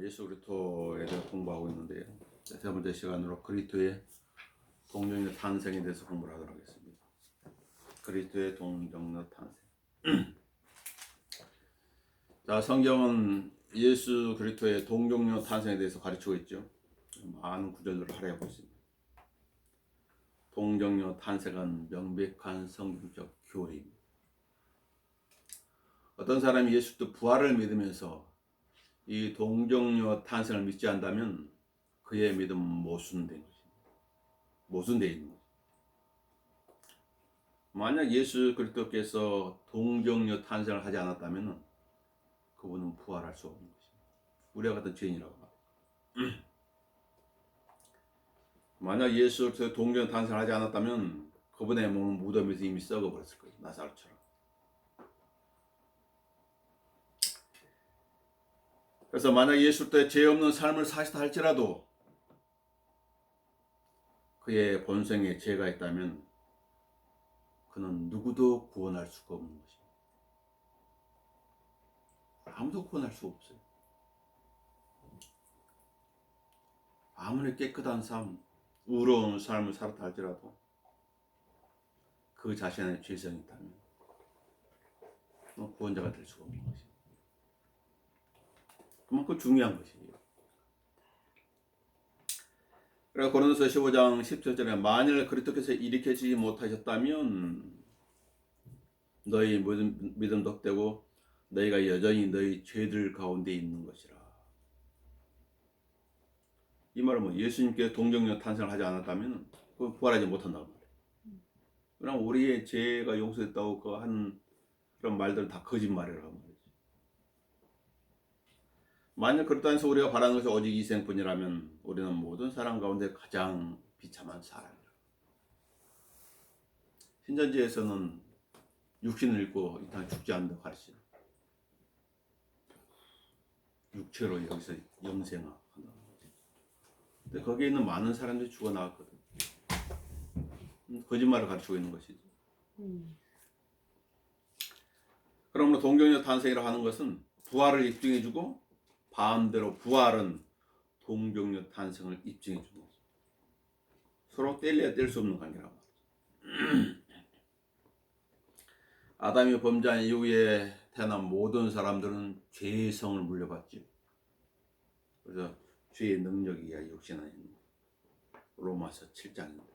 예수 그리스도에 대해 공부하고 있는데요. 세 번째 시간으로 그리스도의 동정녀 탄생에 대해서 공부를 하도록 하겠습니다. 그리스도의 동정녀 탄생. 자, 성경은 예수 그리스도의 동정녀 탄생에 대해서 가르치고 있죠. 많은 구절들을 할애하고 있습니다. 동정녀 탄생은 명백한 성경적 교리입니다. 어떤 사람이 예수 그리스도 부활을 믿으면서 이 동정녀 탄생을 믿지 않다면 그의 믿음은 모순된 것입니다. 모순되어 있는 것입니다. 만약 예수 그리스도께서 동정녀 탄생을 하지 않았다면 그분은 부활할 수 없는 것입니다. 우리와 같은 죄인이라고 말합니다. 만약 예수 그리스도 동정녀 탄생을 하지 않았다면 그분의 몸은 무덤에서 이미 썩어버렸을 거예요. 나사로처럼. 그래서 만약 예수 때 죄 없는 삶을 사시다 할지라도 그의 본성에 죄가 있다면 그는 누구도 구원할 수가 없는 것입니다. 아무도 구원할 수 없어요. 아무리 깨끗한 삶, 의로운 삶을 살았다 할지라도 그 자신의 죄성이 있다면 구원자가 될 수가 없는 것입니다. 그만큼 중요한 것이에요. 그래서 고린도서 15장 17절에 만일 그리스도께서 일으키지 못하셨다면 너희 믿음도 헛되고 너희가 여전히 너희 죄들 가운데 있는 것이라. 이 말은 뭐 예수님께 동정녀 탄생을 하지 않았다면 그건 부활하지 못한다고 말해요. 그럼 우리의 죄가 용서됐다고 그 한 그런 말들은 다 거짓말이라고 말이죠. 만약 그렇다 해서 우리가 바라는 것이 오직 이생뿐이라면 우리는 모든 사람 가운데 가장 비참한 사람이라. 신천지에서는 육신을 입고 이 땅에 죽지 않는다고 가르치죠. 육체로 여기서 영생한다고. 근데 거기에 있는 많은 사람들이 죽어나갔거든. 거짓말을 가르치고 있는 것이죠. 그러므로 동정녀 탄생이라고 하는 것은 부활을 입증해주고 반대로 부활은 동정녀 탄생을 입증해주는 거죠. 서로 뗄래야 뗄 수 없는 관계라고 말이죠. 아담이 범죄한 이후에 태어난 모든 사람들은 죄의 성을 물려받죠. 그래서 죄의 능력이야 육신 안에 있는 로마서 7장입니다.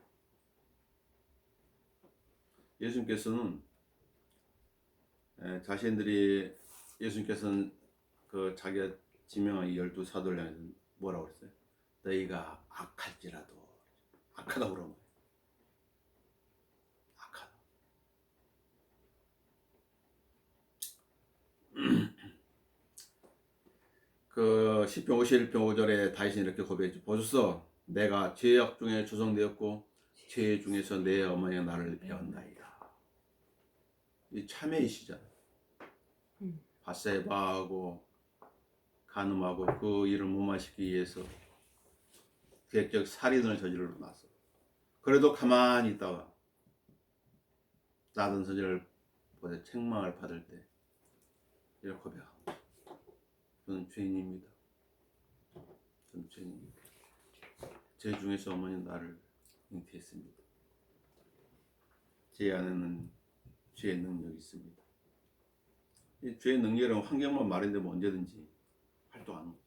예수님께서는 예수님께서는 그 자기가 지명한 이 12사도를 향해서 뭐라고 그랬어요? 너희가 악할지라도 악하다고 그러는 거예요. 악하다. 그 시편 51편 5절에 다윗이 이렇게 고백했죠. 보소서 내가 죄악 중에 조성되었고 죄 중에서 내 어머니가 나를 배웠나이다. 이 참회의 시잖아요. 밧세바하고 간음하고 그 일을 무마시키기 위해서 계획적 살인을 저질러 놨어. 그래도 가만히 있다가 나던 선지를 보다 책망을 받을 때 이렇게 고백합니다. 저는 죄인입니다. 저는 죄인입니다. 죄 중에서 어머니는 나를 잉태했습니다. 제 안에는 죄의 능력이 있습니다. 이 죄의 능력이라는 환경만 마련되면 뭐 언제든지 활동하는 거지.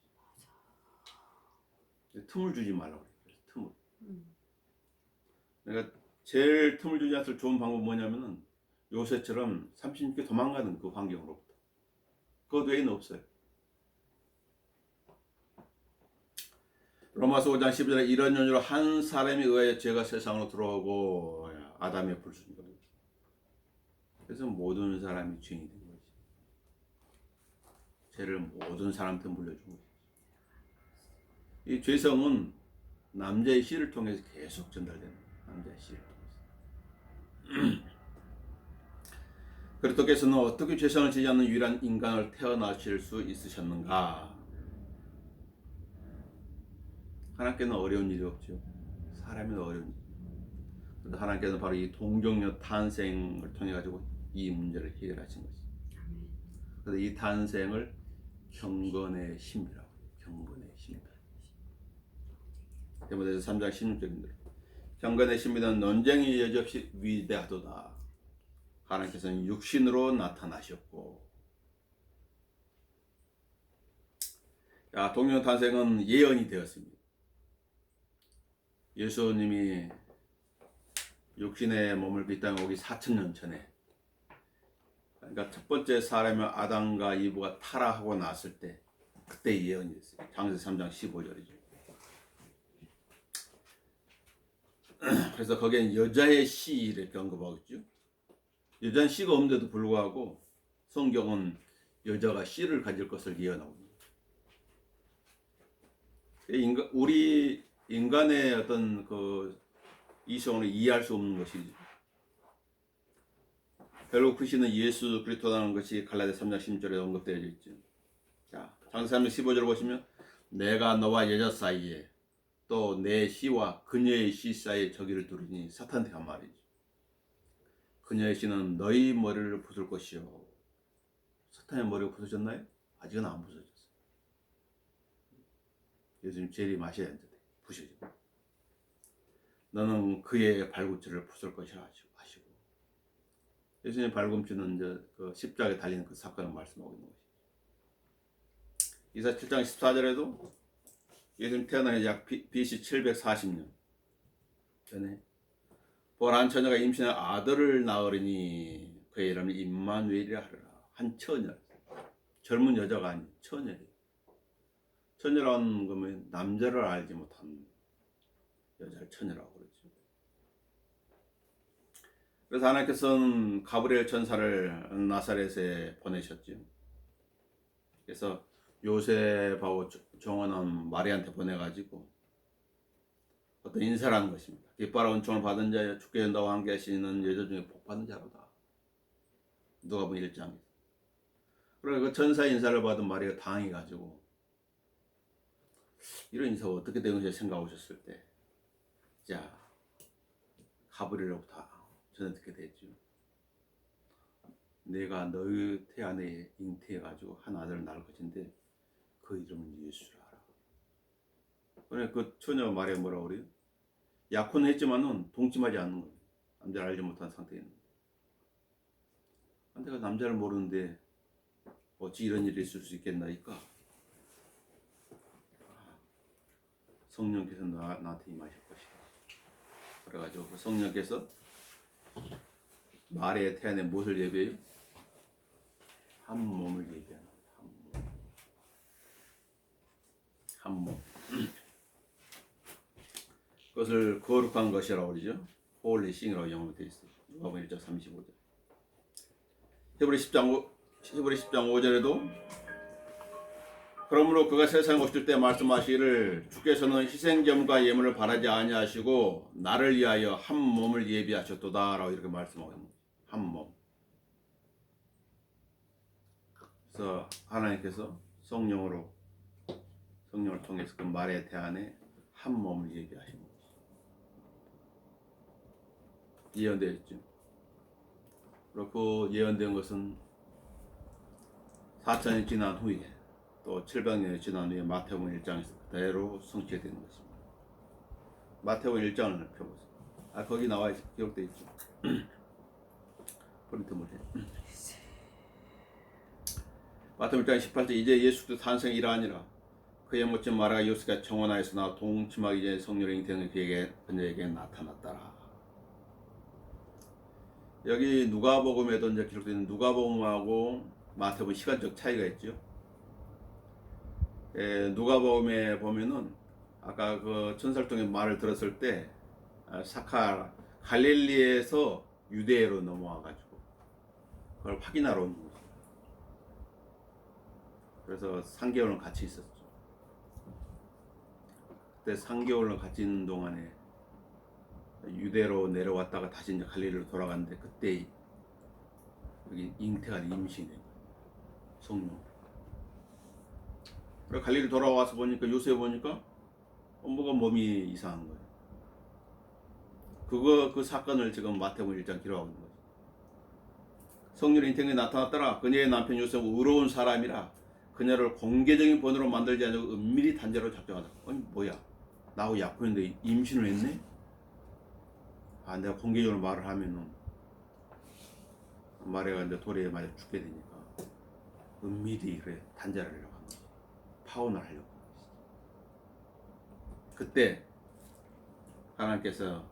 틈을 주지 말라고 그래요. 틈을. 그러니까 제일 틈을 주지 않을 좋은 방법은 뭐냐면은 요새처럼 36개 도망가는 그 환경으로부터. 그것 외에는 없어요. 로마서 5장 12절에 이런 연유로 한 사람에 의하여 죄가 세상으로 들어오고 아담의 불순종. 그래서 모든 사람이 죄인이 된 거지. 죄를 모든 사람한테 물려준 거지. 이 죄성은 남자의 씨를 통해서 계속 전달되는 거예요. 남자의 씨를 통해서. 그리스도께서는 어떻게 죄성을 지지 않는 유일한 인간을 태어나실 수 있으셨는가? 하나님께는 어려운 일이 없죠. 사람이 어려운 일. 그런데 하나님께서는 바로 이 동정녀 탄생을 통해 가지고 이 문제를 해결하신 것입니다. 그래서 이 탄생을 경건의 힘이라고 해요. 경건해십니다. 디모데서 3장 16절인데 경건해십니다. 논쟁이 여지없이 위대하도다. 하나님께서는 육신으로 나타나셨고, 동경 탄생은 예언이 되었습니다. 예수님이 육신의 몸을 이 땅에 오기 4,000년 전에, 그러니까 첫 번째 사람의 아담과 이브가 타락하고 났을 때, 그때 예언이 됐어요. 창세기 3장 15절이죠. 그래서 거기엔 여자의 씨를 언급하고 있죠. 여자는 씨가 없는데도 불구하고 성경은 여자가 씨를 가질 것을 예언하고 있습니다. 우리 인간의 어떤 그 이성을 이해할 수 없는 것이죠. 결국 그 씨는 예수 그리스도라는 것이 갈라디아 3장 16절에 언급되어 있죠. 자, 창세기 15절 보시면 내가 너와 여자 사이에 또 내 씨와 그녀의 씨 사이에 저기를 두르니 사탄한테 한 말이죠. 그녀의 씨는 너희 머리를 부술 것이요. 사탄의 머리가 부서졌나요? 아직은 안 부서졌어요. 요즘 젤리 마셔야 되는데 부서져. 너는 그의 발꿈치를 부술 것이라 하시고, 예수님의 발꿈치는 이제 그 십자가에 달리는 그 사건을 말씀하고 있는 것이죠. 이사 7장 14절에도 예수님 태어나기 약 BC 740년 전에 보라 한 처녀가 임신한 아들을 낳으리니 그의 이름을 임마누엘이라 하리라. 한 처녀, 젊은 여자가 아닌 처녀예요. 처녀라는 거면 남자를 알지 못한 여자를 처녀라고 그러죠. 그래서 하나님께서는 가브리엘 천사를 나사렛에 보내셨죠. 그래서 요셉하고 정원한 마리아한테 보내가지고 어떤 인사를 한 것입니다. 기뻐하라 은총을 받은 자여 주께 연다고 함께 하시는 여자 중에 복 받은 자로다. 누가복음 1장에. 그러니까 그 천사 인사를 받은 마리아가 당해가지고 이런 인사가 어떻게 된 것이 생각하셨을 때, 자, 가브리엘로부터 전해 듣게 됐죠. 내가 너희 태 안에 잉태해가지고 한 아들을 낳을 것인데 그 이름은 예수라 하라. 그래 그 처녀 말에 뭐라고 그래요? 약혼은 했지만은 동침하지 않는 거예요. 남자를 알지 못한 상태에 있는 거예요. 내가 남자를 모르는데 어찌 이런 일이 있을 수 있겠나니까 성령께서 나한테 임하실 것이다. 그래가지고 그 성령께서 마리아의 태안에 무엇을 예배해요? 한 몸을 예배하는 한 몸. 그것을 거룩한 것이라고 그러죠. 홀리싱이라고 영어로 되어 있어요. 누가복음 1장 35절. 히브리 10장 5절에도 그러므로 그가 세상에 오실 때 말씀하시기를 주께서는 희생제물과 예물을 바라지 아니하시고 나를 위하여 한 몸을 예비하셨도다 라고 이렇게 말씀하고 있는 거예요. 한 몸. 그래서 하나님께서 성령을 통해서 그 말의 태안에 한 몸을 예비하신 거죠. 예언되어 있죠. 그리고 예언된 것은 4,000년이 지난 후에 또 700년이 지난 후에 마태복음 1장에서 그대로 성취되는 것입니다. 마태복음 1장을 펴보세요. 거기 나와 있어. 기록되어 있죠. 프린트 못해. 마태복음 1장 18절 이제 예수 그리스도 탄생이 이러하니라. 그의 멋진 마라가 요셉과 정원하였으나 동침하기 전에 성령의 잉태는 그녀에게 나타났더라. 여기 누가복음에도 이제 기록되는 누가복음하고 마태복음 시간적 차이가 있죠. 누가복음에 보면은 아까 그 천설통의 말을 들었을 때 갈릴리에서 유대로 넘어와가지고 그걸 확인하러 온 거죠. 그래서 3개월은 같이 있었죠. 그때 3개월을 같이 있는 동안에 유대로 내려왔다가 다시 이제 갈릴리로 돌아갔는데 그때 여기 잉태가 임신이 된 거예요. 성령. 그래서 갈릴리 돌아와서 보니까 요셉 보니까 뭐가 몸이 이상한 거예요. 그 사건을 지금 마태복음 1장 기록하고 있는 거죠. 성령의 잉태가 나타났더라. 그녀의 남편 요셉은 의로운 사람이라 그녀를 공개적인 번호로 만들지 않고 은밀히 단죄로 작정하다. 아니 뭐야, 나하고 약혼인데 임신을 했네? 아, 내가 공개적으로 말을 하면은 마리아가 이제 돌에 맞아 죽게 되니까 은밀히 그래 단죄를 하려고 한 거지. 파혼을 하려고 한 거지. 그때 하나님께서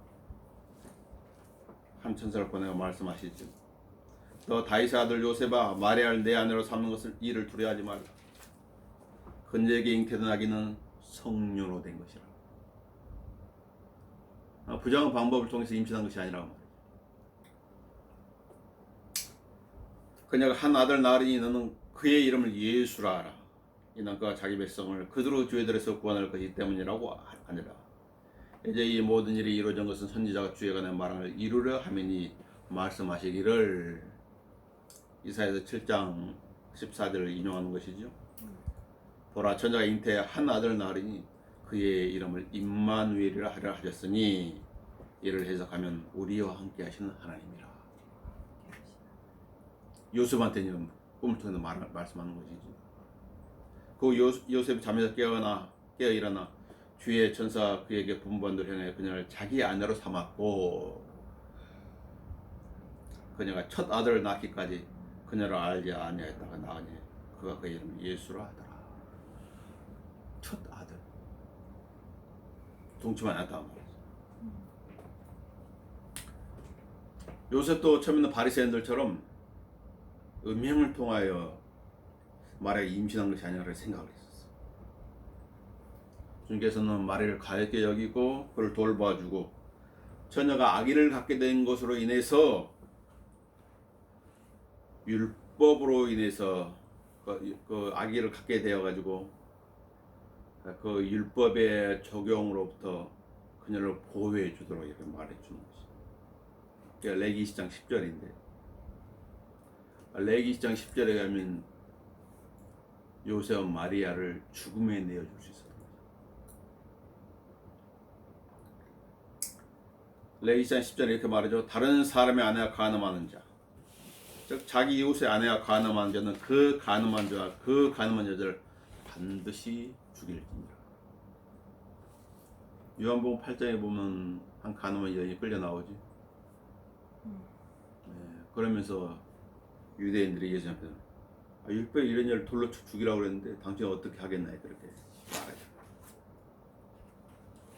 한 천사를 보내고 말씀하시죠. 너 다윗의 아들 요셉아, 마리아를 내 아내로 삼는 것을 이를 두려워하지 말라. 그녀에게 잉태된 아기는 성녀로 된 것이라. 부정한 방법을 통해서 임신한 것이 아니라고 말이야. 그녀가 한 아들 낳으리니 너는 그의 이름을 예수라 하라. 이는 그가 자기 백성을 그들의 죄들에서 구원할 것이기 때문이라고 하니라. 이제 이 모든 일이 이루어진 것은 선지자가 주에 관한 말을 이루려 함이니 말씀하시기를. 이사야서 7장 14절을 인용하는 것이죠. 보라, 천자가 잉태에 한 아들 낳으리니 그의 이름을 임마누엘이라 하려 하셨으니, 이를 해석하면 우리와 함께 하시는 하나님이라. 요셉한테는 꿈을 통해서 말씀하는 것이지. 그 요셉이 잠에서 깨어 일어나 주의 천사 그에게 분부한 대로 행하여 그녀를 자기 아내로 삼았고, 그녀가 첫 아들을 낳기까지 그녀를 알지 아니하였다가 나으니 그가 그 이름을 예수라 하더라. 첫 아들. 동치만 않았다고 말이지. 요셉도 처음에는 바리새인들처럼 음행을 통하여 마리아가 임신한 것이 아니라 생각을 했었어. 주님께서는 마리아를 가볍게 여기고 그를 돌봐주고, 처녀가 아기를 갖게 된 것으로 인해서 율법으로 인해서 그 아기를 갖게 되어 가지고 그 율법의 적용으로부터 그녀를 보호해 주도록 이렇게 말해 주는 것이. 레기 10장 10절인데, 레기 10장 10절에 가면 요셉은 마리아를 죽음에 내어줄 수 있었던 거죠. 레기 10장 10절에 이렇게 말하죠. 다른 사람의 아내가 간음하는 자, 즉 자기 이웃의 아내가 간음하는 자는 그 간음한 자와 그 간음한 여자를 반드시 죽일지니라. 요한복음 8장에 보면 한 간음한 여인이 끌려 나오지. 그러면서 유대인들이 예수님한테 율법에 이런 일을 돌로 죽이라고 그랬는데 당신은 어떻게 하겠나 그렇게 말하죠.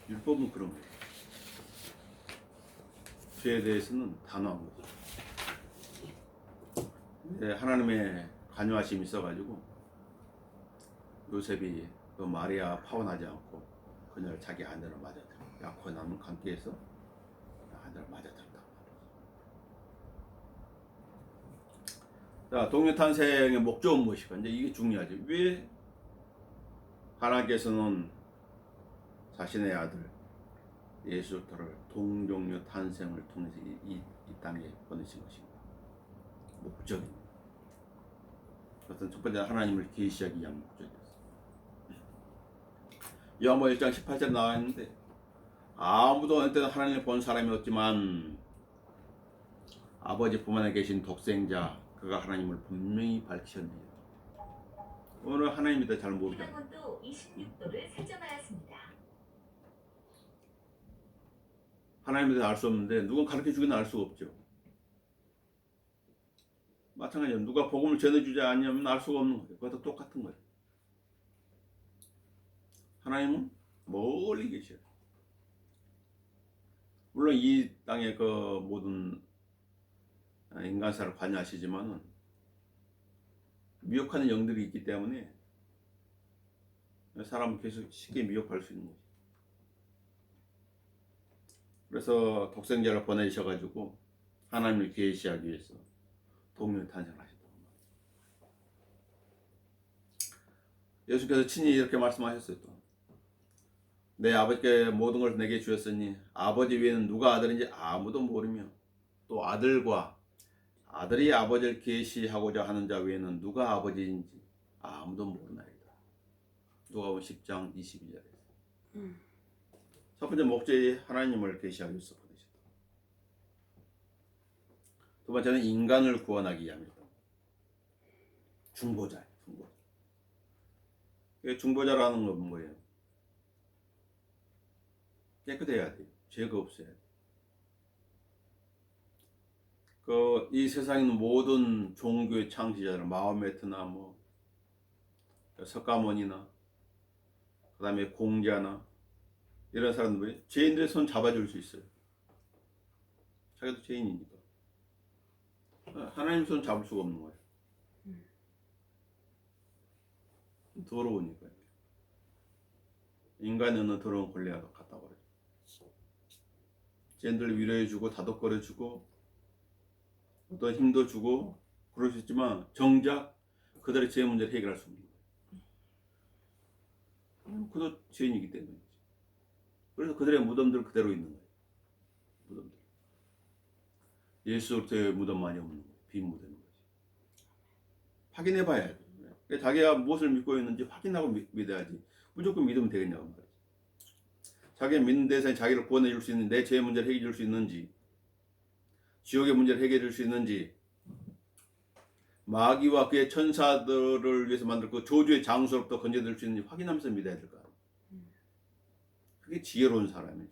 율법은 그런 거예요. 죄에 대해서는 단호한 거죠. 하나님의 관여하심이 있어가지고 요셉이 그 마리아 파혼하지 않고 그녀를 자기 아내로 맞아들여 약혼하는 관계에서 아내를 맞아들였다. 자, 동료탄생의 목적은 무엇일까? 이제 이게 중요하지. 왜 하나님께서는 자신의 아들 예수 그리스도를 동정녀 탄생을 통해서 이 땅에 보내신 것인가? 목적입니다. 그것은 첫 번째 하나님을 계시하기 위한 목적이었어요. 요한복음 1장 18절에 나와 있는데, 아무도 어느 때는 하나님을 본 사람이 없지만 아버지 품 안에 계신 독생자 그가 하나님을 분명히 밝히셨네요. 오늘 하나님에 대해 잘 모르잖아요. 온도 26도를 설정하였습니다. 하나님에 대해 알 수 없는데 누군 가르쳐 주기는 알 수가 없죠. 마찬가지로 누가 복음을 전해주지 않으면 알 수가 없는 거예요. 그것도 똑같은 거예요. 하나님은 멀리 계셔요. 물론 이 땅의 그 모든 인간사를 관여하시지만은 미혹하는 영들이 있기 때문에 사람은 계속 쉽게 미혹할 수 있는 거죠. 그래서 독생자를 보내셔가지고 하나님을 계시하기 위해서 동료 탄생을 하셨다고 말이에요. 예수께서 친히 이렇게 말씀하셨어요. 또. 내 아버지께 모든 걸 내게 주셨으니 아버지 외에는 누가 아들인지 아무도 모르며 또 아들과 아들이 아버지를 계시하고자 하는 자 외에는 누가 아버지인지 아무도 모르나이다. 누가복음 10장 22절에. 첫 번째 목적이 하나님을 계시하기 위해서 보내셨다. 두 번째는 인간을 구원하기 위함이다. 중보자예요. 중보자. 중보자라는 건 뭐예요? 깨끗해야 돼요. 죄가 없어야 돼요. 이 세상에 있는 모든 종교의 창시자들, 마호메트나 뭐 석가모니나 그다음에 공자나 이런 사람들이 죄인들의 손 잡아줄 수 있어요. 자기도 죄인이니까. 하나님 손 잡을 수가 없는 거예요. 더러우니까요. 인간이 얻는 더러운 권리가 갖다 버려요. 죄인들을 위로해주고 다독거려주고 어떤 힘도 주고 그럴 수 있지만 정작 그들의 죄 문제를 해결할 수 없는 거예요. 그도 죄인이기 때문이지. 그래서 그들의 무덤들 그대로 있는 거예요. 무덤들. 예수 그리스도의 무덤 많이 없는 거예요. 빈 무덤인 거지. 확인해 봐야 돼. 자기가 무엇을 믿고 있는지 확인하고 믿어야지. 무조건 믿으면 되겠냐고 말이지. 자기가 믿는 데서 자기를 구원해 줄 수 있는 내 죄의 문제를 해결해 줄 수 있는지, 지옥의 문제를 해결해 줄 수 있는지, 마귀와 그의 천사들을 위해서 만들 그 저주의 장소로부터 건져들 수 있는지 확인하면서 믿어야 될 거 아니에요. 그게 지혜로운 사람이죠.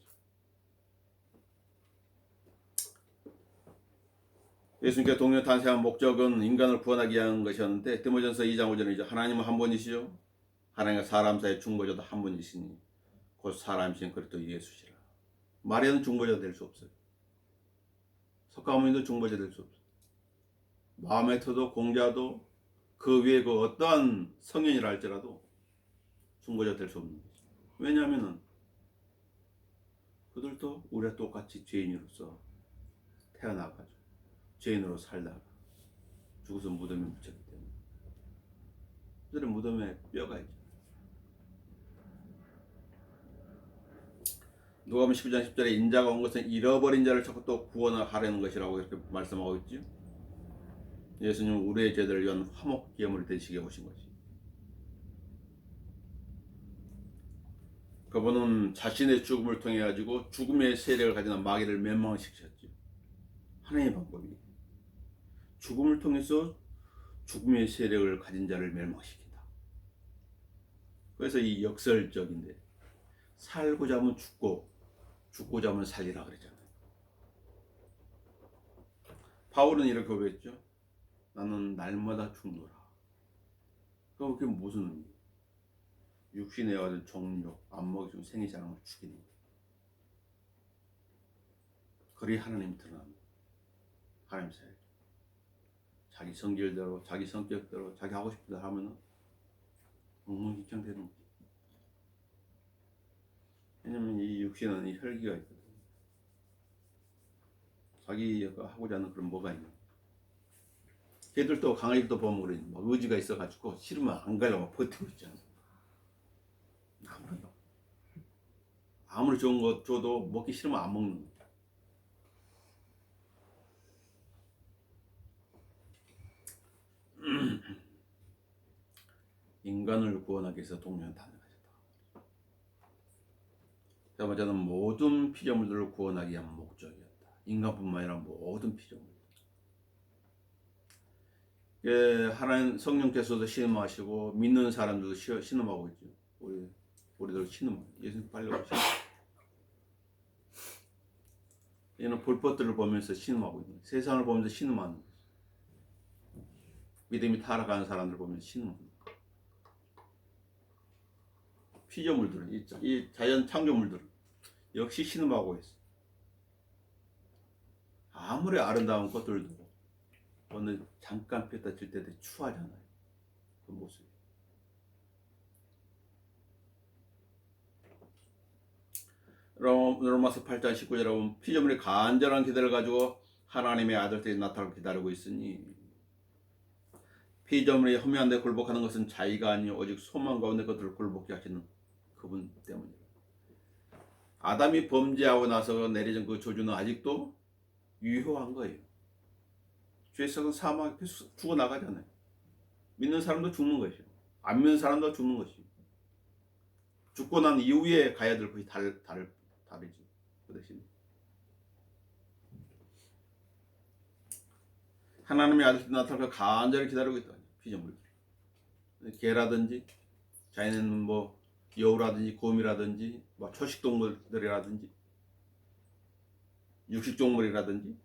예수님께서 동료 탄생한 목적은 인간을 구원하기 위한 것이었는데 디모전서 2장 5절에 이제 하나님은 한 분이시요 하나님과 사람 사이의 중보자도 한 분이시니 곧 사람이신 그리스도 예수시라. 마리아는 중보자 될 수 없어요. 석가모니도 중보자 될 수 없어요. 마호메트도 공자도 그 위에 그 어떠한 성인이라 할지라도 중보자 될 수 없는 거죠. 왜냐하면은 그들도 우리와 똑같이 죄인으로서 태어나가지고 죄인으로 살다가 죽어서 무덤에 묻혔기 때문에 그들의 무덤에 뼈가 있죠. 누가복음 12장 10절에 인자가 온 것은 잃어버린 자를 찾고 또 구원하려는 것이라고 이렇게 말씀하고 있죠. 예수님은 우리의 죄들을 위한 화목제물이 되시게 오신 거지. 그분은 자신의 죽음을 통해 가지고 죽음의 세력을 가진 마귀를 멸망시켰죠. 하나님의 방법이 죽음을 통해서 죽음의 세력을 가진 자를 멸망시킨다. 그래서 이 역설적인데 살고자 하면 죽고 죽고자 하면 살리라 그랬잖아요. 바울은 이렇게 고백했죠. 나는 날마다 죽노라. 그게 무슨 의미예요? 육신에 얻은 정욕, 안목이 생의 자랑을 죽이는 거예요. 그리 하나님 드러납니다. 하나님 사이. 자기 성질대로, 자기 성격대로, 자기 하고 싶은 대로 하면은 엉망진창 되는 거죠. 왜냐면 이 육신은 이 혈기가 있거든요. 자기가 하고자 하는 그런 뭐가 있는. 걔들도 강아지도 보면 그래. 막 의지가 있어가지고 싫으면 안 가려고 버티고 있잖아. 아무리 좋은 거 줘도 먹기 싫으면 안 먹는 거야. 인간을 구원하기 위해서 동료는 탄생하셨다. 그래서 저는 모든 피조물들을 구원하기 위한 목적이었다. 인간뿐만 아니라 모든 피조물. 하나님 성령께서도 신음하시고 믿는 사람들도 신음하고 있죠. 우리들 신음하고 예수님 빨리 오시고. 얘는 볼것들을 보면서 신음하고 있는 거예요. 세상을 보면서 신음하는 거죠. 믿음이 타락하는 사람들 보면서 신음하는 거예요. 피조물들은 이 자연 창조물들은 역시 신음하고 있어. 아무리 아름다운 것들도 어느 잠깐 폈다 질 때 되게 추하잖아요. 그 모습이. 로마서 8장 19절에 보면 피조물이 간절한 기대를 가지고 하나님의 아들들이 나타나고 기다리고 있으니 피조물이 험한 데 굴복하는 것은 자의가 아니요 오직 소망 가운데 그들을 굴복케 하시는 그분 때문이에요. 아담이 범죄하고 나서 내려진 그 저주는 아직도 유효한 거예요. 죄성은 사망에 죽어나가잖아요. 믿는 사람도 죽는 것이요. 안 믿는 사람도 죽는 것이요. 죽고 난 이후에 가야 될 것이 다르지. 그 대신 하나님의 아들이 나타나서 간절히 기다리고 있다. 피조물들. 개라든지 자기는 뭐 여우라든지 곰이라든지 뭐 초식동물들이라든지 육식동물이라든지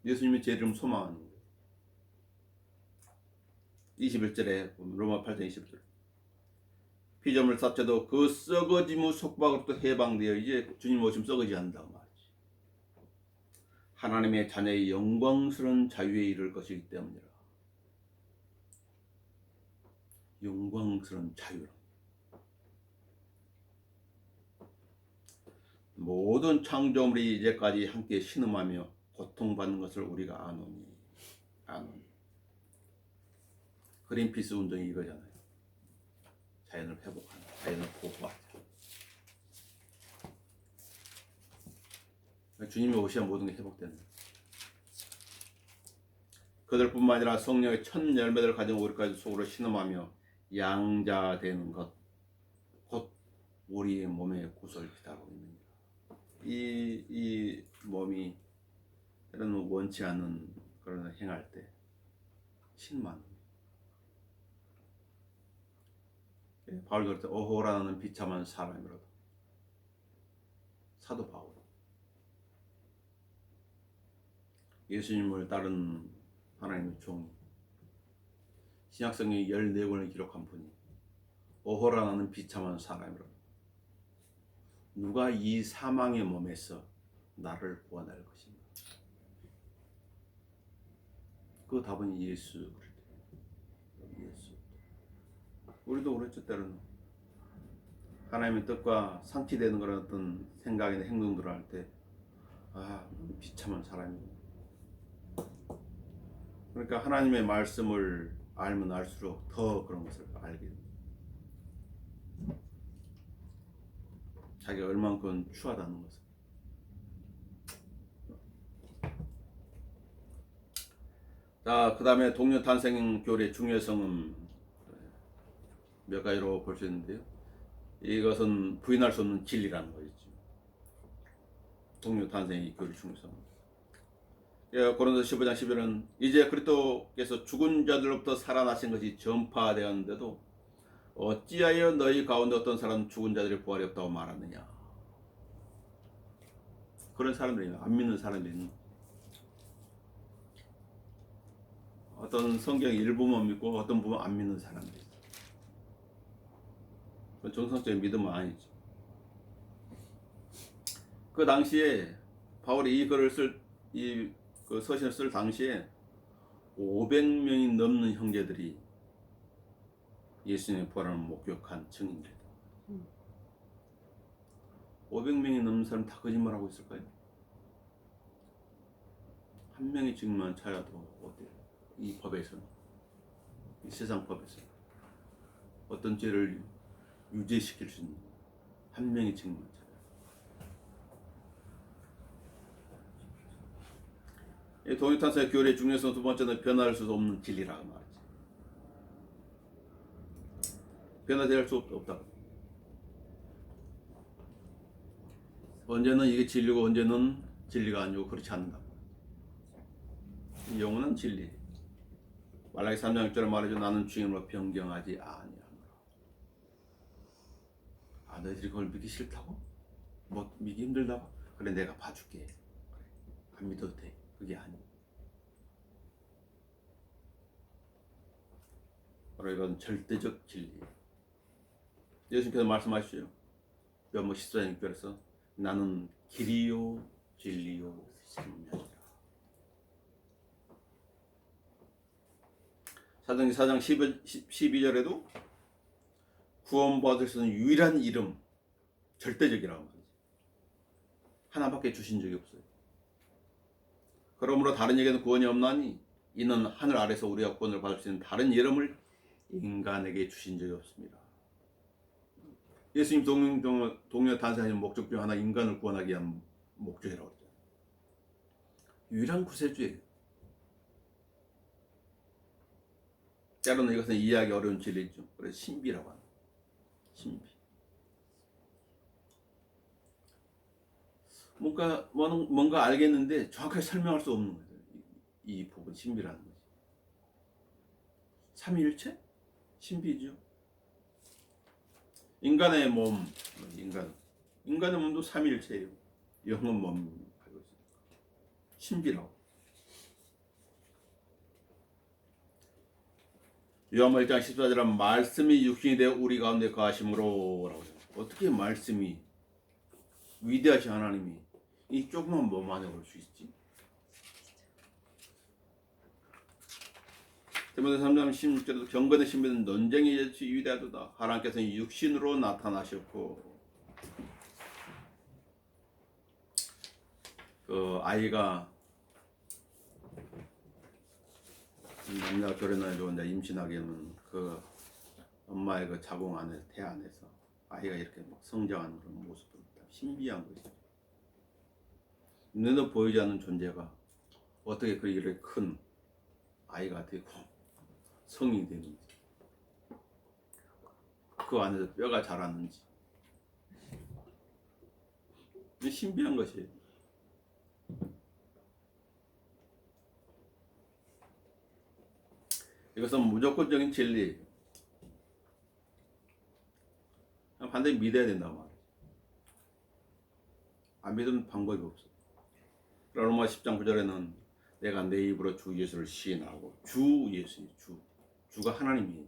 예수님이 제 이름 소망하는 거예요. 21절에 로마 8장 21절 피조물 자체도 그 썩어짐의 속박으로부터 해방되어 이제 주님 오시면 썩어지지 않는다고 말이지. 하나님의 자녀의 영광스러운 자유에 이를 것이기 때문이라. 영광스러운 자유. 모든 창조물이 이제까지 함께 신음하며 고통받는 것을 우리가 아노니. 그린피스 운동이 이거잖아요. 자연을 회복하는, 자연을 보호하자. 주님이 오셔야 모든 게 회복되는 거예요. 그들뿐만 아니라 성령의 첫 열매를 가진 우리까지 속으로 신음하며 양자되는 것, 곧 우리의 몸의 구속을 기다리고 있느니라. 이 몸이 이런 원치 않는 그런 행할 때 신만. 바울 그럴 때 오호라 나는 비참한 사람이라도 사도 바울 예수님을 따른 하나님의 종 신약성경에 14권을 기록한 분이 오호라 나는 비참한 사람이라도 누가 이 사망의 몸에서 나를 구원할 것인가? 그 답은 예수. 우리도 그렇죠. 때로는 하나님의 뜻과 상치되는 그런 어떤 생각이나 행동들을 할 때 비참한 사람이고 그러니까 하나님의 말씀을 알면 알수록 더 그런 것을 알게 됩니다. 자기가 얼만큼 추하다는 것을. 자, 그 다음에 동료 탄생 교리의 중요성은 몇 가지로 볼 수 있는데요. 이것은 부인할 수 없는 진리라는 것이죠. 동료 탄생의 교리 중요성. 고린도서 15장 11은 이제 그리스도께서 죽은 자들로부터 살아나신 것이 전파되었는데도 어찌하여 너희 가운데 어떤 사람은 죽은 자들이 부활이 없다고 말하느냐. 그런 사람들이 안 믿는 사람들이 있는 어떤 성경 일부만 믿고 어떤 부분 안 믿는 사람들이 있어요. 그건 정상적인 믿음은 아니지. 그 당시에 바울이 이 글을 그 서신을 쓸 당시에 500명이 넘는 형제들이 예수님의 부활을 목격한 증인들이다. 500명이 넘는 사람 다 거짓말하고 있을까요? 한 명이 증인만 찾아도 어때요? 이 법에서는, 이 세상 법에서는 어떤 죄를 유죄시킬 수 있는 한 명의 증인만 찾아요. 동유탄생 교리의 중요성 두 번째는 변화할 수 없는 진리라고 말하지. 변화될 수 없다. 언제는 이게 진리고 언제는 진리가 아니고 그렇지 않는다. 영원한 진리. 말라기 3장 6절에 말하죠. 나는 주님으로 변경하지 아니하노라. 너희들이 그걸 믿기 싫다고? 뭐 믿기 힘들다고? 그래 내가 봐줄게. 그래. 안 믿어도 돼. 그게 아니야. 바로 이건 절대적 진리. 예수님께서 말씀하시죠. 요한복음 14장 6절에서 나는 길이요 진리요 생명이라. 사도행전 4장 12절에도 구원받을 수 있는 유일한 이름, 절대적이라고 말하지. 하나밖에 주신 적이 없어요. 그러므로 다른 에게는 구원이 없나니 이는 하늘 아래서 우리가 구원을 받을 수 있는 다른 이름을 인간에게 주신 적이 없습니다. 예수님 동료 탄생하신 목적 중 하나 인간을 구원하기 위한 목적이라고 했죠. 유일한 구세주예요. 때로는 이것은 이해하기 어려운 진리죠. 그래서 신비라고 합니다. 신비. 뭔가 알겠는데 정확하게 설명할 수 없는 거예요. 이 부분 신비라는 거지. 삼위일체? 신비죠. 인간의 몸, 인간의 몸도 삼위일체예요. 영은 몸 가지고 있어요. 신비라고. 요한복음 1장 14절은 말씀이 육신이 되어 우리 가운데 거하심으로 라고 해요. 어떻게 말씀이 위대하신 하나님이 이 조그만 몸 안에 올 수 있지? 디모데 3장 16절에도 경건의 신비는 논쟁의 여지 위대하도다. 하나님께서는 육신으로 나타나셨고 그 아이가 남자가 결혼하고 이제 임신하게 되면 그 엄마의 그 자궁 안에 태 안에서 아이가 이렇게 막 성장하는 그런 모습은 신비한 것이죠. 눈에도 보이지 않는 존재가 어떻게 그 이렇게 큰 아이가 되고 성이 되는지, 그 안에서 뼈가 자랐는지, 신비한 것이에요. 이것은 무조건적인 진리, 반드시 믿어야 된단 말이에요. 안 믿으면 방법이 없어. 로마 10장 9절에는 내가 내 입으로 주 예수를 시인하고, 주 예수님, 주가 하나님이에요.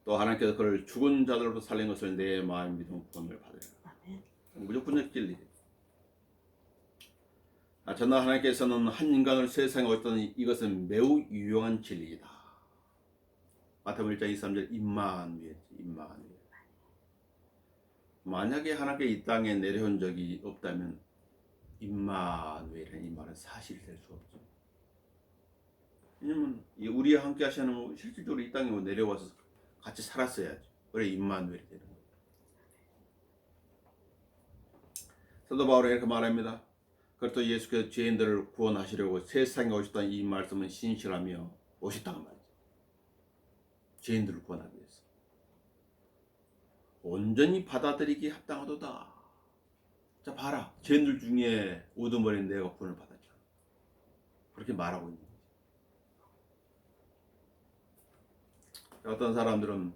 또 하나님께서 그를 죽은 자들로 살린 것을 내 마음 믿음 구원을 받으리라. 무조건적 진리. 전날 하나님께서는 한 인간을 세상에 오셨다는 이것은 매우 유용한 진리이다. 마태복음 1장 23절 임마누엘. 만약에 하나님께 이 땅에 내려온 적이 없다면 임마누엘이라는 이 말은 사실이 될 수 없죠. 왜냐면 우리와 함께 하시는 실질적으로 이 땅에 내려와서 같이 살았어야죠. 그래 임마누엘이 되는 거예요. 사도 바울은 이렇게 말합니다. 그렇다 예수께서 죄인들을 구원하시려고 세상에 오셨다는 이 말씀은 신실하며 오셨다는 말이죠. 죄인들을 구원하기 위해서 온전히 받아들이기 합당하도다. 자 봐라, 죄인들 중에 우두머리는 내가 구원을 받았잖아. 그렇게 말하고 있는 거죠. 어떤 사람들은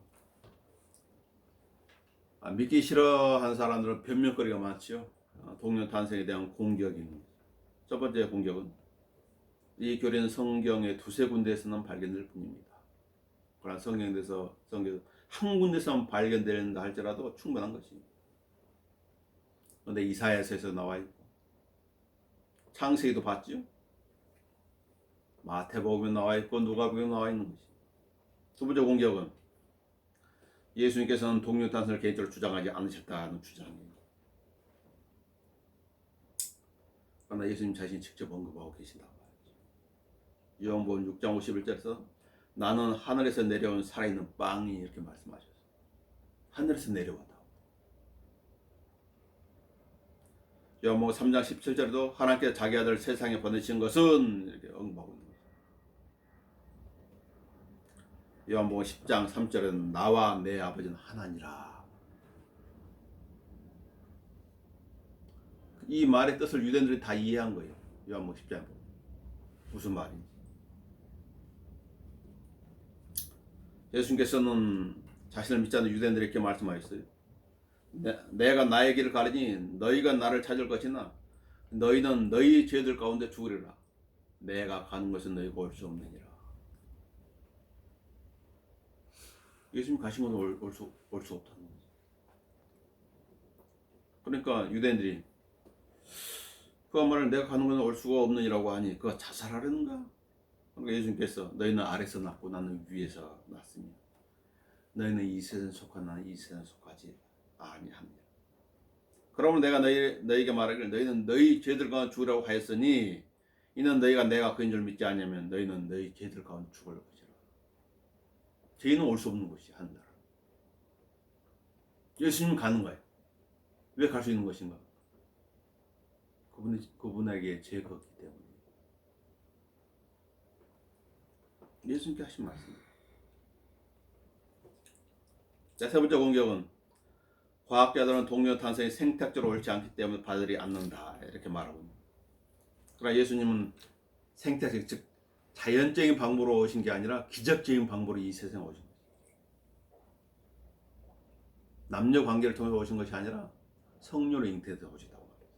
믿기 싫어하는 사람들은 변명거리가 많죠. 동료 탄생에 대한 공격입니다. 첫 번째 공격은 이 교리는 성경의 두세 군데에서는 발견될 뿐입니다. 그러나 성경에서 한 군데서만 발견된다 할지라도 충분한 것입니다. 그런데 이사야서에서 나와 있고 창세기도 봤죠. 마태복음에 나와 있고 누가복음에 나와 있는 것입니다. 두 번째 공격은 예수님께서는 동료 탄생을 개인적으로 주장하지 않으셨다는 주장입니다. 그러나 예수님 자신이 직접 언급하고 계신다고 말이죠. 요한복음 6장 51절에서 나는 하늘에서 내려온 살아있는 빵이 이렇게 말씀하셨어요. 하늘에서 내려왔다고. 요한복음 3장 17절에도 하나님께서 자기 아들을 세상에 보내신 것은 이렇게 언급하고 있는 거죠. 요한복음 10장 3절에는 나와 내 아버지는 하나니라. 이 말의 뜻을 유대인들이 다 이해한 거예요. 요한복음 10장 무슨 말인지. 예수님께서는 자신을 믿지 않는 유대인들에게 말씀하셨어요. 내가 나의 길을 가르니 너희가 나를 찾을 것이나 너희는 너희 죄들 가운데 죽으리라. 내가 가는 것은 너희가 올 수 없느니라. 예수님 가신 건 올 수 없다는 거죠. 그러니까 유대인들이 그 말을 내가 가는 것은 올 수가 없느니라고 하니 그가 자살하려는가? 그러니까 예수님께서 너희는 아래서 났고 나는 위에서 났으며 너희는 이 세상에 속한 나는 이 세상에 속하지 아니합니다. 그러면 내가 너희에게 말하기를 너희는 너희 죄들 가운데 죽으라고 하였으니 이는 너희가 내가 그인 줄 믿지 않으면 너희는 너희 죄들 가운데 죽을 것이라. 죄인은 올 수 없는 것이 한 나라. 예수님은 가는 거예요. 왜 갈 수 있는 것인가? 그분에게 죄가 없기 때문에. 예수님께 하신 말씀입니다. 자, 세 번째 공격은 과학자들은 동료 탄생이 생태학적으로 옳지 않기 때문에 받아들이지 않는다 이렇게 말하고 있습니다. 그러나 예수님은 생태학, 즉 자연적인 방법으로 오신 게 아니라 기적적인 방법으로 이 세상에 오신 거예요. 남녀 관계를 통해서 오신 것이 아니라 성령으로 잉태해서 오시다고 말이에요.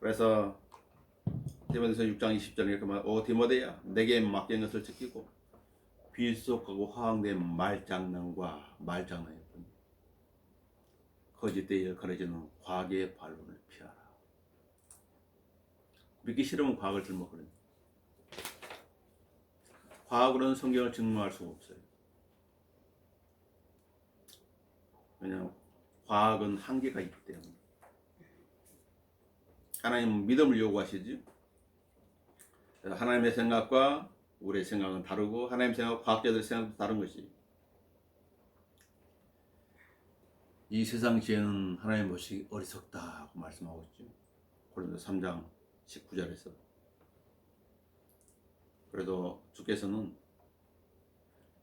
그래서 디모데서 6장 20절에 이렇게 말, 오 디모데야, 내게 맡긴 것을 지키고 비속하고 화학된 말장난과 말장난이뿐 거짓되어 가르치는 과학의 반론을 피하라. 믿기 싫으면 과학을 들먹거려요. 과학으로는 성경을 증명할 수가 없어요. 왜냐하면 과학은 한계가 있기 때문에. 하나님은 믿음을 요구하시지. 하나님의 생각과 우리의 생각은 다르고 하나님의 생각과 과학자들의 생각도 다른 것이. 이 세상 지혜는 하나님 보시기 어리석다고 말씀하고 있죠. 고린도서 3장 19절에서. 그래도 주께서는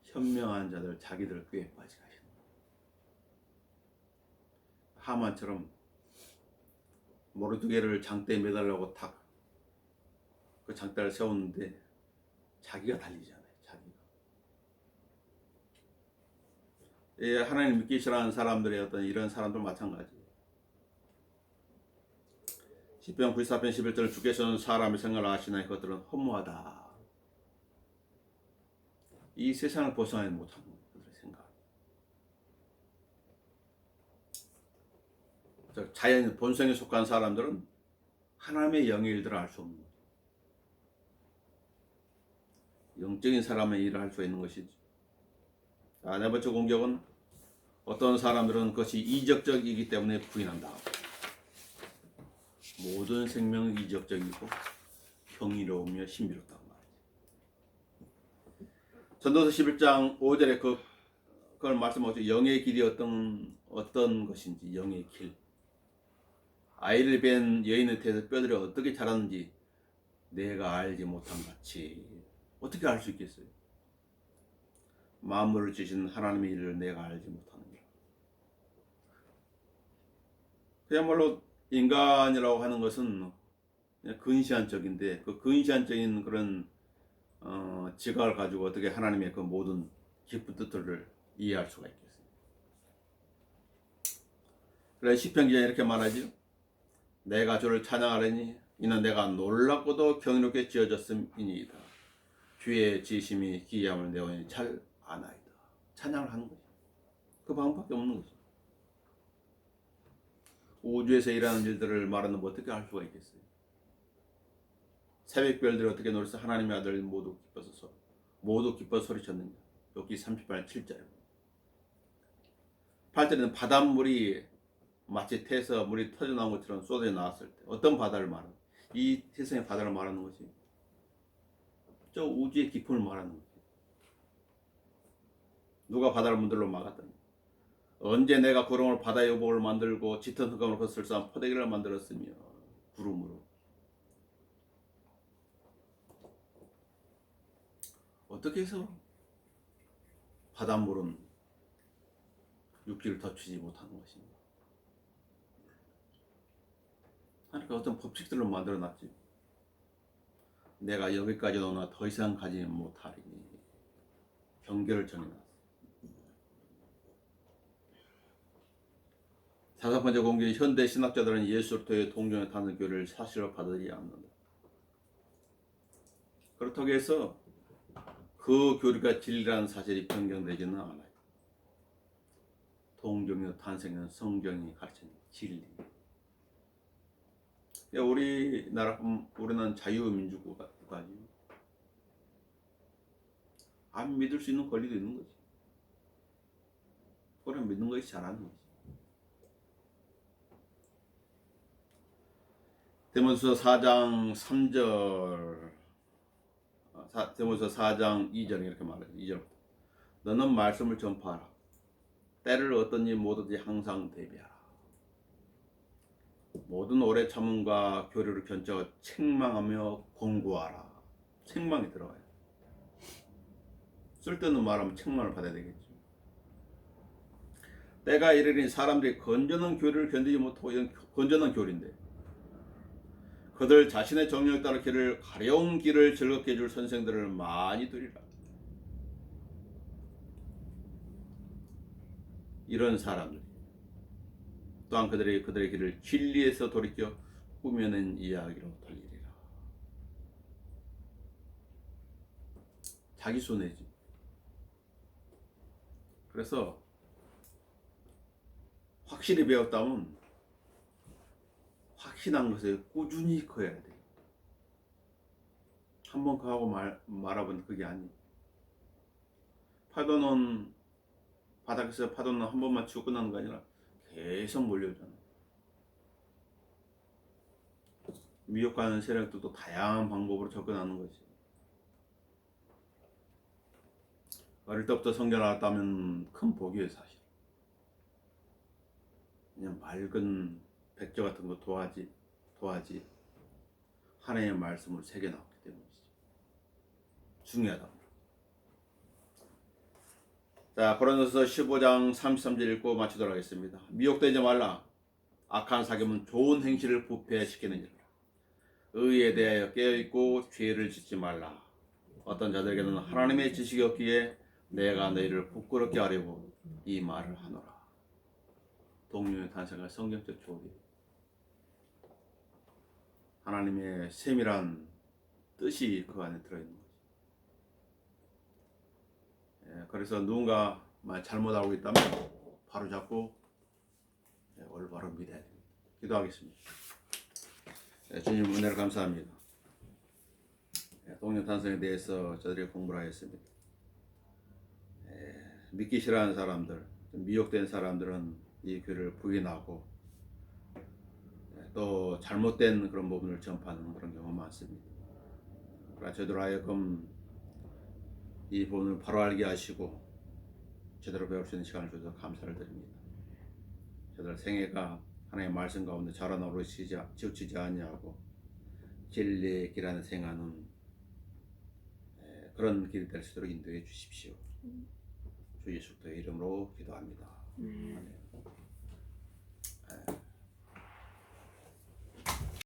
현명한 자들 자기들 꾀에 빠지게 하시는 거예요. 하만처럼 모르드게를 장대에 매달라고 탁 그 장대를 세웠는데 자기가 달리잖아요. 자기가. 예, 하나님 믿기 싫어하는 사람들의 어떤 이런 사람들 마찬가지예요. 시편 94편 11절 주께서는 사람의 생각을 아시나니 그것들은 허무하다. 이 세상을 벗어나지 못하는 그들의 생각. 자연 본성에 속한 사람들은 하나님의 영의 일들을 알 수 없는 거죠. 영적인 사람의 일을 할 수 있는 것이죠. 자, 네 번째 공격은 어떤 사람들은 그것이 이적적이기 때문에 부인한다. 모든 생명은 이적적이고 경이로우며 신비롭다고 말이죠. 전도서 11장 5절에 그걸 말씀하죠. 영의 길이 어떤 것인지, 영의 길. 아이를 뵌 여인의 태에서 뼈들이 어떻게 자랐는지 내가 알지 못한 같이. 어떻게 알 수 있겠어요? 만물을 지신 하나님의 일을 내가 알지 못하는 것. 그야말로 인간이라고 하는 것은 그냥 근시안적인데 그 근시안적인 그런 지각을 가지고 어떻게 하나님의 그 모든 깊은 뜻들을 이해할 수가 있겠어요? 그래서 시편 기자는 이렇게 말하죠. 내가 주를 찬양하려니 이는 내가 놀랍고도 경이롭게 지어졌음이니이다. 주의 지심이 기이함을 내 영혼이 잘 아나이다. 찬양을 하는 거죠. 그 방법밖에 없는 거죠. 우주에서 일하는 일들을 말하는 뭐 어떻게 할 수가 있겠어요? 새벽별들이 어떻게 노래서 하나님의 아들 모두 기뻐 소리쳤느냐. 욥기 38장 7절에 8절에는 바닷물이 마치 태에서 물이 터져나온 것처럼 쏟아져 나왔을 때 어떤 바다를 말하는, 이 세상의 바다를 말하는 것이 저 우주의 깊음을 말하는 거지. 누가 바다를 문들러 막았더니 언제 내가 구름을 바다의 여복을 만들고 짙은 흑암을 거슬러 포대기를 만들었으며 구름으로. 어떻게 해서 바닷물은 육지를 덮치지 못하는 것인가? 그러니까 어떤 법칙들로 만들어놨지. 내가 여기까지 오나 더 이상 가지 못하리니 경계를 정해놨어. 다섯 번째 공격이 현대 신학자들은 예수를 통해 동정에 타는 교리를 사실로 받아들이지 않는다. 그렇다고 해서 그 교리가 진리라는 사실이 변경되지는 않아요. 동정의 탄생은 성경이 가르치는 진리. 우리는 자유민주국가지. 안 믿을 수 있는 권리도 있는 거지. 그럼 믿는 것이 잘하는 거지. 디모데서 4장 3절, 디모데서 4장 2절 이렇게 말해요. 2절. 너는 말씀을 전파하라. 때를 얻든지 못 얻든지 항상 대비하라. 모든 오래 참음과 교류를 견적하고 책망하며 공부하라. 책망이 들어가요. 쓸데없는 말하면 책망을 받아야 되겠죠. 때가 이르니 사람들이 건전한 교리를 견디지 못하고, 이런 건전한 교리인데 그들 자신의 정욕에 따라 가려운 길을 즐겁게 해줄 선생들을 많이 두리라. 이런 사람들 또한 그들의 길을 진리에서 돌이켜 꾸며낸 이야기로 돌리리라. 자기 손해지. 그래서 확실히 배웠다면 확신한 것에 꾸준히 커야 돼. 한번 그하고 말아본 그게 아니. 파도는 바닥에서 파도는 한 번만 치고 끝나는 거 아니라 계속 몰려오잖아. 미혹하는 세력들도 다양한 방법으로 접근하는 거지. 어릴 때부터 성경을 알았다면 큰 복이에요, 사실. 그냥 맑은 백조 같은 거 도화지 하나님의 말씀을 새겨 나왔기 때문이지. 중요하다. 자, 고린도서 15장 33절 읽고 마치도록 하겠습니다. 미혹되지 말라. 악한 사귐은 좋은 행실을 부패시키느니라. 의에 대하여 깨어있고 죄를 짓지 말라. 어떤 자들에게는 하나님의 지식이 없기에 내가 너희를 부끄럽게 하려고 이 말을 하노라. 동료의 탄생과 성경적 조리. 하나님의 세밀한 뜻이 그 안에 들어있는 거지. 그래서 누군가 잘못하고 있다면 바로 잡고 올바로 믿어야 됩니다. 기도하겠습니다. 주님 은혜를 감사합니다. 동료 탄생에 대해서 저들이 공부를 하였습니다. 믿기 싫어하는 사람들, 미혹된 사람들은 이 교를 부인하고 또 잘못된 그런 부분을 전파하는 그런 경우가 많습니다. 그러나 저희들 하여금 이 부분을 바로 알게 하시고 제대로 배울 수 있는 시간을 주셔서 감사를 드립니다. 저희들 생애가 하나님의 말씀 가운데 자라나로 치우치지 아니하고 진리의 길 안에 생하는 그런 길이 될 수 있도록 인도해 주십시오. 주 예수 그리스도의 이름으로 기도합니다. 아멘.